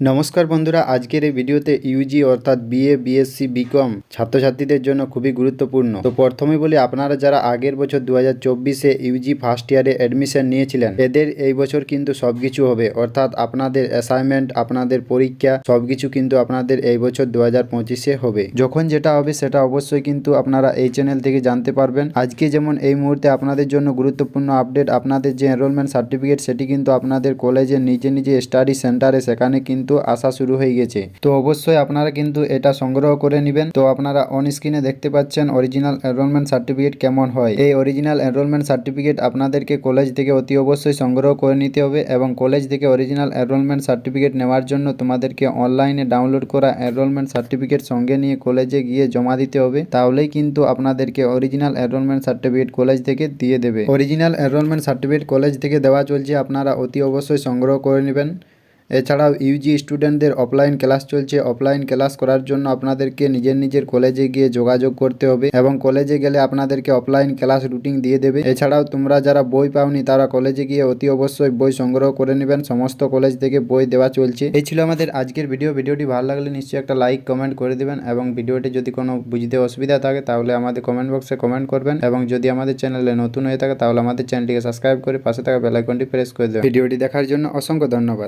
নমস্কার বন্ধুরা, আজকের এই ভিডিওতে ইউজি অর্থাৎ বিএ, বিএসসি, বিকম ছাত্রছাত্রীদের জন্য খুবই গুরুত্বপূর্ণ। তো প্রথমে বলি, আপনারা যারা আগের বছর 2024-এ ইউজি ফার্স্ট ইয়ারে অ্যাডমিশন নিয়েছিলেন, এদের এই বছর কিন্তু সবকিছু হবে, অর্থাৎ আপনাদের অ্যাসাইনমেন্ট, আপনাদের পরীক্ষা সবকিছু কিন্তু আপনাদের এই বছর 2025-এ হবে। যখন যেটা হবে সেটা অবশ্যই কিন্তু আপনারা এই চ্যানেল থেকে জানতে পারবেন। আজকে যেমন এই মুহূর্তে আপনাদের জন্য গুরুত্বপূর্ণ আপডেট, আপনাদের যে এনরোলমেন্ট সার্টিফিকেট সেটি কিন্তু আপনাদের কলেজের নিজে নিজে স্টাডি সেন্টারে সেখানে কিন্তু আসা শুরু হয়ে গেছে। তো অবশ্যই আপনারা কিন্তু এটা সংগ্রহ করে নেবেন। তো আপনারা অন স্ক্রিনে দেখতে পাচ্ছেন অরিজিনাল এনরোলমেন্ট সার্টিফিকেট কেমন হয়। এই অরিজিনাল এনরোলমেন্ট সার্টিফিকেট আপনাদেরকে কলেজ থেকে অতি অবশ্যই সংগ্রহ করে নিতে হবে, এবং কলেজ থেকে অরিজিনাল এনরোলমেন্ট সার্টিফিকেট নেওয়ার জন্য তোমাদেরকে অনলাইনে ডাউনলোড করা এনরোলমেন্ট সার্টিফিকেট সঙ্গে নিয়ে কলেজে গিয়ে জমা দিতে হবে। তাহলেই কিন্তু আপনাদেরকে অরিজিনাল এনরোলমেন্ট সার্টিফিকেট কলেজ থেকে দিয়ে দেবে। অরিজিনাল এনরোলমেন্ট সার্টিফিকেট কলেজ থেকে দেওয়া চলছে, আপনারা অতি অবশ্যই সংগ্রহ করে নেবেন। এছাড়াও ইউজি স্টুডেন্টদের অফলাইন ক্লাস চলছে। অফলাইন ক্লাস করার জন্য আপনাদেরকে নিজের কলেজে গিয়ে যোগাযোগ করতে হবে, এবং কলেজে গেলে আপনাদেরকে অফলাইন ক্লাস রুটিন দিয়ে দেবে। এছাড়াও তোমরা যারা বই পাওনি তারা কলেজে গিয়ে অতি অবশ্যই বই সংগ্রহ করে নেবেন। সমস্ত কলেজ থেকে বই দেওয়া চলছে। এই ছিল আমাদের আজকের ভিডিওটি ভালো লাগলে নিশ্চয়ই একটা লাইক কমেন্ট করে দেবেন, এবং ভিডিওটি যদি কোনো বুঝতে অসুবিধা থাকে তাহলে আমাদের কমেন্ট বক্সে কমেন্ট করবেন, এবং যদি আমাদের চ্যানেলে নতুন হয়ে থাকে তাহলে আমাদের চ্যানেলটিকে সাবস্ক্রাইব করে পাশে থাকা বেল আইকনটি প্রেস করে দেবেন। ভিডিওটি দেখার জন্য অসংখ্য ধন্যবাদ।